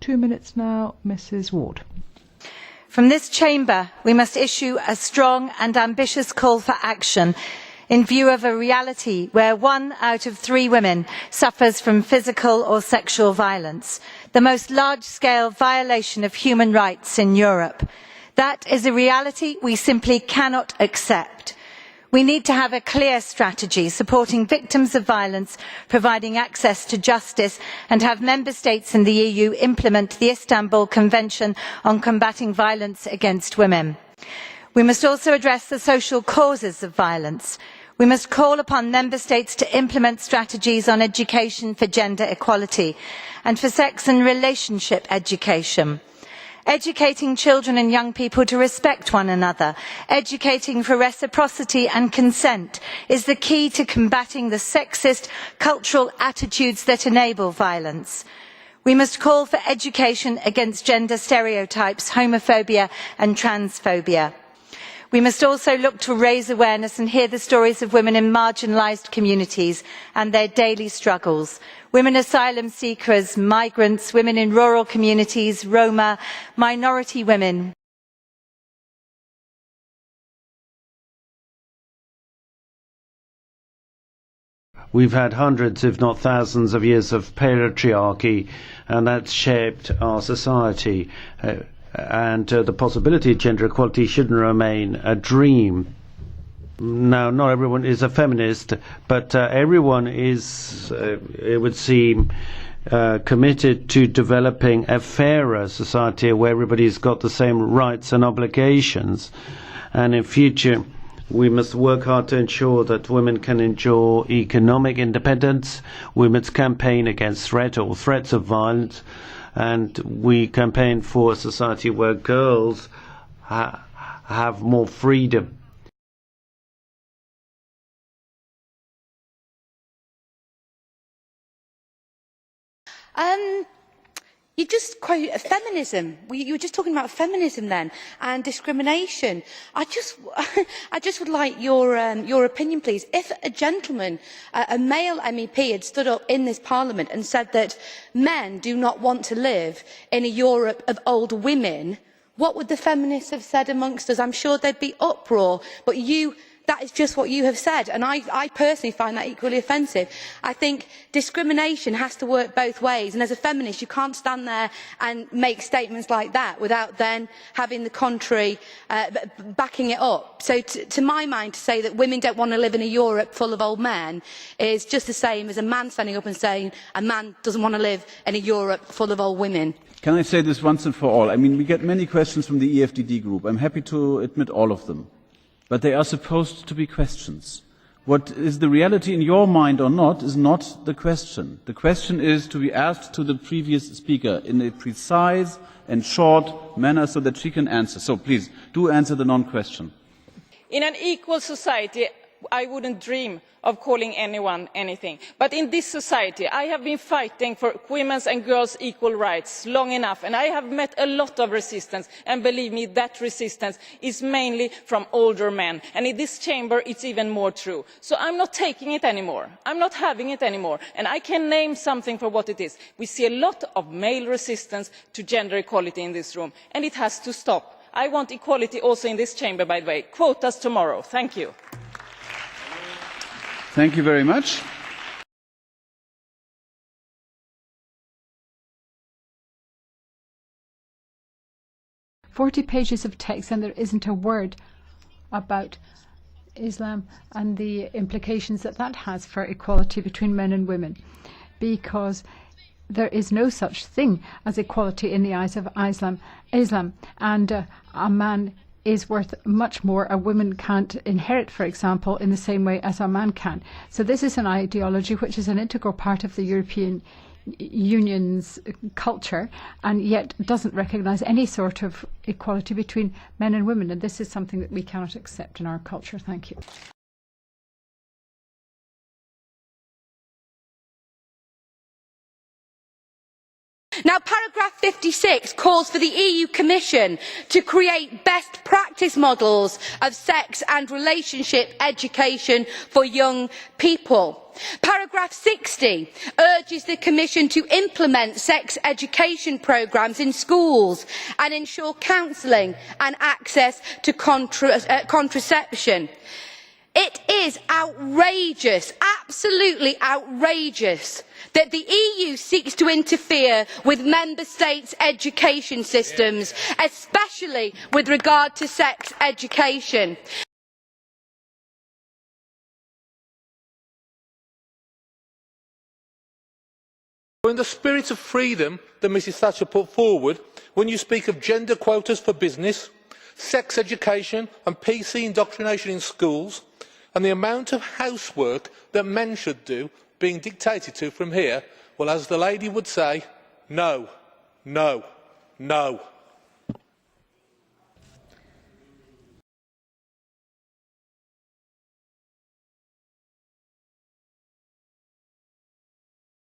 2 minutes now, Mrs. Ward. From this chamber, we must issue a strong and ambitious call for action in view of a reality where 1 out of 3 women suffers from physical or sexual violence, the most large-scale violation of human rights in Europe. That is a reality we simply cannot accept. We need to have a clear strategy supporting victims of violence, providing access to justice, and have member states in the EU implement the Istanbul Convention on combating violence against women. We must also address the social causes of violence. We must call upon member states to implement strategies on education for gender equality and for sex and relationship education. Educating children and young people to respect one another, educating for reciprocity and consent is the key to combating the sexist cultural attitudes that enable violence. We must call for education against gender stereotypes, homophobia and transphobia. We must also look to raise awareness and hear the stories of women in marginalised communities and their daily struggles. Women asylum seekers, migrants, women in rural communities, Roma, minority women. We've had hundreds, if not thousands, of years of patriarchy, and that's shaped our society. And the possibility of gender equality shouldn't remain a dream. Now, not everyone is a feminist, but everyone is, it would seem, committed to developing a fairer society where everybody's got the same rights and obligations. And in future, we must work hard to ensure that women can enjoy economic independence. We must campaign against threat or threats of violence. And we campaign for a society where girls have more freedom. You just quote feminism. You were just talking about feminism then and discrimination. I just would like your opinion, please. If a gentleman, a male MEP, had stood up in this Parliament and said that men do not want to live in a Europe of old women, what would the feminists have said amongst us? I'm sure there'd be uproar. But that is just what you have said, and I personally find that equally offensive. I think discrimination has to work both ways, and as a feminist you can't stand there and make statements like that without then having the contrary backing it up. So to my mind, to say that women don't want to live in a Europe full of old men is just the same as a man standing up and saying a man doesn't want to live in a Europe full of old women. Can I say this once and for all? I mean, we get many questions from the EFDD group. I'm happy to admit all of them. But they are supposed to be questions. What is the reality in your mind or not is not the question. The question is to be asked to the previous speaker in a precise and short manner so that she can answer. So please, do answer the non-question. In an equal society, I wouldn't dream of calling anyone anything. But in this society, I have been fighting for women's and girls' equal rights long enough, and I have met a lot of resistance, and believe me, that resistance is mainly from older men. And in this chamber, it's even more true. So I'm not taking it anymore. I'm not having it anymore. And I can name something for what it is. We see a lot of male resistance to gender equality in this room, and it has to stop. I want equality also in this chamber, by the way. Quote us tomorrow. Thank you. Thank you very much. "40 pages of text and there isn't a word about Islam and the implications that that has for equality between men and women, because there is no such thing as equality in the eyes of Islam, and a man is worth much more. A woman can't inherit, for example, in the same way as a man can. So this is an ideology which is an integral part of the European Union's culture, and yet doesn't recognise any sort of equality between men and women. And this is something that we cannot accept in our culture. Thank you. Now, paragraph 56 calls for the EU Commission to create best practice models of sex and relationship education for young people. Paragraph 60 urges the Commission to implement sex education programmes in schools and ensure counselling and access to contraception. It is outrageous, absolutely outrageous, that the EU seeks to interfere with member states' education systems, especially with regard to sex education. In the spirit of freedom that Mrs Thatcher put forward, when you speak of gender quotas for business, sex education and PC indoctrination in schools, and the amount of housework that men should do being dictated to from here, well, as the lady would say, no, no, no.